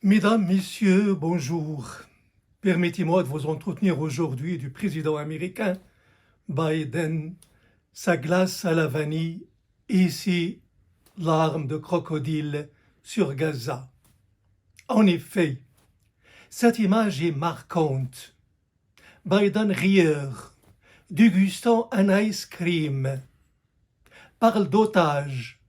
Mesdames, Messieurs, bonjour. Permettez-moi de vous entretenir aujourd'hui du président américain Biden, sa glace à la vanille et ses larmes de crocodile sur Gaza. En effet, cette image est marquante. Biden rieur, dégustant un ice cream, parle d'otages,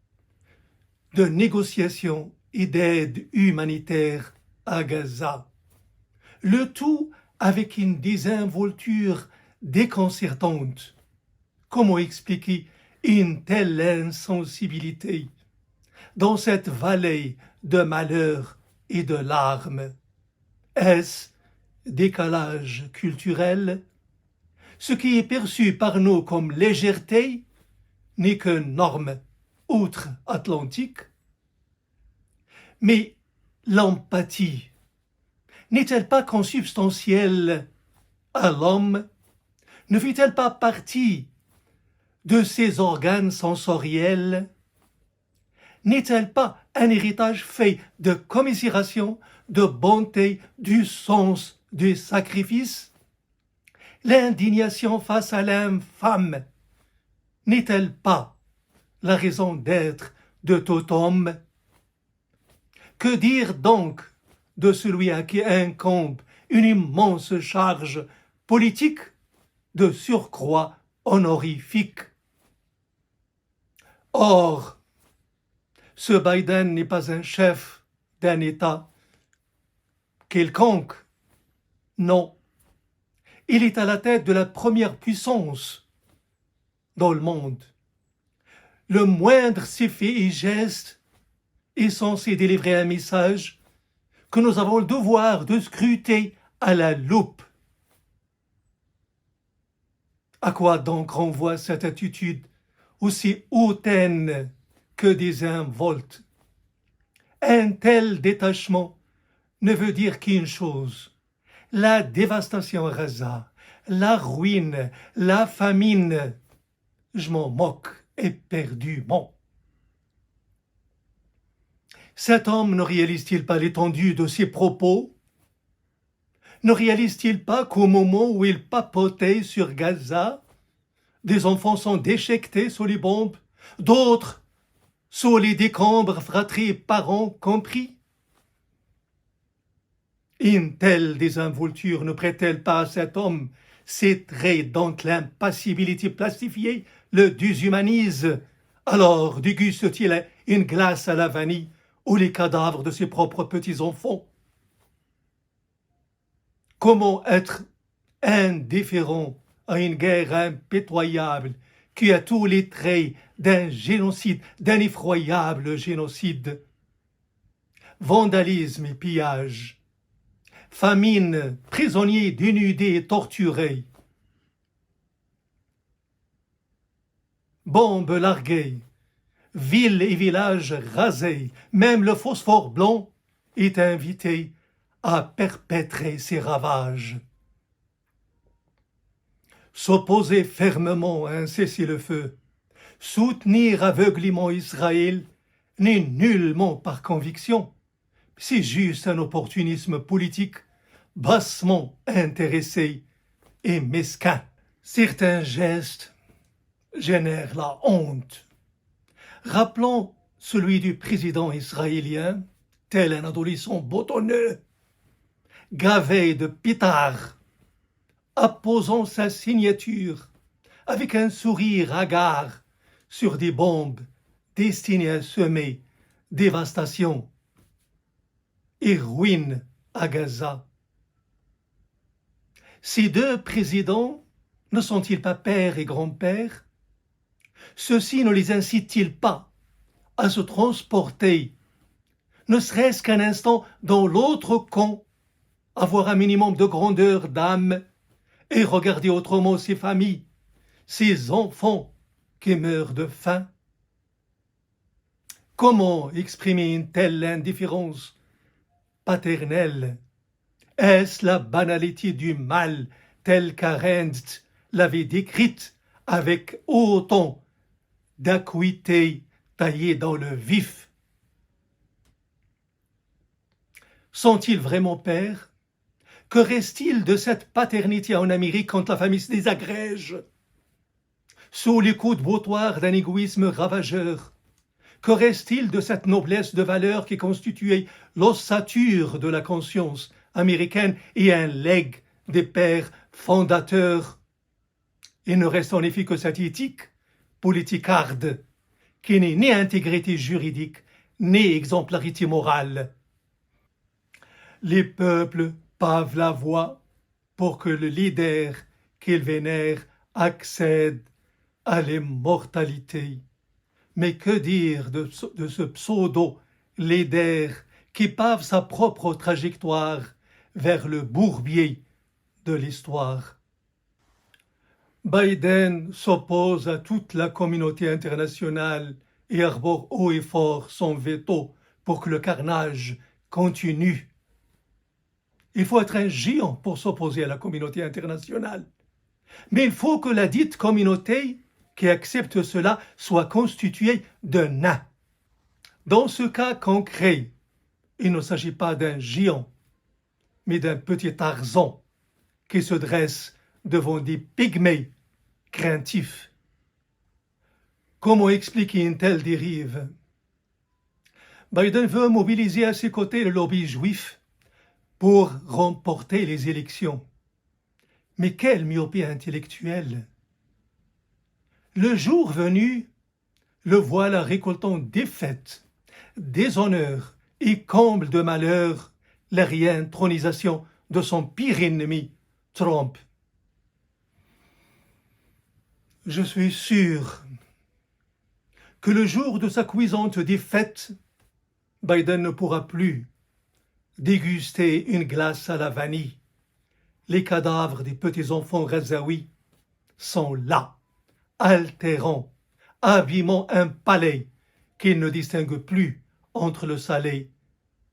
de négociations et d'aide humanitaire à Gaza. Le tout avec une désinvolture déconcertante. Comment expliquer une telle insensibilité dans cette vallée de malheur et de larmes? Est-ce décalage culturel? Ce qui est perçu par nous comme légèreté n'est que norme outre-Atlantique. Mais l'empathie n'est-elle pas consubstantielle à l'homme? Ne fait-elle pas partie de ses organes sensoriels? N'est-elle pas un héritage fait de commisération, de bonté, du sens du sacrifice? L'indignation face à l'infâme n'est-elle pas la raison d'être de tout homme? Que dire donc de celui à qui incombe une immense charge politique, de surcroît honorifique? Or, ce Biden n'est pas un chef d'un État quelconque. Non, il est à la tête de la première puissance dans le monde. Le moindre fait et geste est censé délivrer un message que nous avons le devoir de scruter à la loupe. À quoi donc renvoie cette attitude aussi hautaine que désinvolte? Un tel détachement ne veut dire qu'une chose: la dévastation à Gaza, la ruine, la famine. Je m'en moque éperdument. Cet homme ne réalise-t-il pas l'étendue de ses propos? Ne réalise-t-il pas qu'au moment où il papotait sur Gaza, des enfants sont déchiquetés sous les bombes, d'autres sous les décombres, fratries et parents compris? Une telle désinvolture ne prête-t-elle pas à cet homme ces traits dont l'impassibilité plastifiée le déshumanise? Alors déguste-t-il une glace à la vanille ou les cadavres de ses propres petits-enfants? Comment être indifférent à une guerre impitoyable qui a tous les traits d'un génocide, d'un effroyable génocide? Vandalisme et pillage, famine, prisonniers dénudés et torturés, bombes larguées, villes et villages rasés, même le phosphore blanc est invité à perpétrer ses ravages. S'opposer fermement à un cessez-le-feu, soutenir aveuglément Israël n'est nullement par conviction, c'est juste un opportunisme politique bassement intéressé et mesquin. Certains gestes génèrent la honte. Rappelons celui du président israélien, tel un adolescent boutonneux, gavé de pétards, apposant sa signature avec un sourire hagard sur des bombes destinées à semer dévastation et ruine à Gaza. Ces deux présidents ne sont-ils pas père et grand-père? Ceux-ci ne les incitent-ils pas à se transporter, ne serait-ce qu'un instant, dans l'autre camp, avoir un minimum de grandeur d'âme et regarder autrement ces familles, ces enfants qui meurent de faim? Comment exprimer une telle indifférence paternelle? Est-ce la banalité du mal telle qu'Arendt l'avait décrite avec autant d'acuité taillée dans le vif? Sont-ils vraiment pères? Que reste-t-il de cette paternité en Amérique quand la famille se désagrège? Sous les coups de boutoir d'un égoïsme ravageur, que reste-t-il de cette noblesse de valeur qui constituait l'ossature de la conscience américaine et un legs des pères fondateurs? Il ne reste en effet que cette éthique politicarde qui n'est ni intégrité juridique, ni exemplarité morale. Les peuples pavent la voie pour que le leader qu'ils vénèrent accède à l'immortalité. Mais que dire de ce pseudo-leader qui pave sa propre trajectoire vers le bourbier de l'histoire? Biden s'oppose à toute la communauté internationale et arbore haut et fort son veto pour que le carnage continue. Il faut être un géant pour s'opposer à la communauté internationale. Mais il faut que la dite communauté qui accepte cela soit constituée de nains. Dans ce cas concret, il ne s'agit pas d'un géant, mais d'un petit Tarzan qui se dresse devant des pygmées craintifs. Comment expliquer une telle dérive? Biden veut mobiliser à ses côtés le lobby juif pour remporter les élections. Mais quelle myopie intellectuelle! Le jour venu, le voilà récoltant défaite, déshonneur et comble de malheur la réintronisation de son pire ennemi, Trump. Je suis sûr que le jour de sa cuisante défaite, Biden ne pourra plus déguster une glace à la vanille. Les cadavres des petits-enfants Razaoui sont là, altérant, abîmant un palais qu'il ne distingue plus entre le salé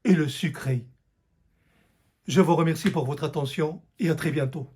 et le sucré. Je vous remercie pour votre attention et à très bientôt.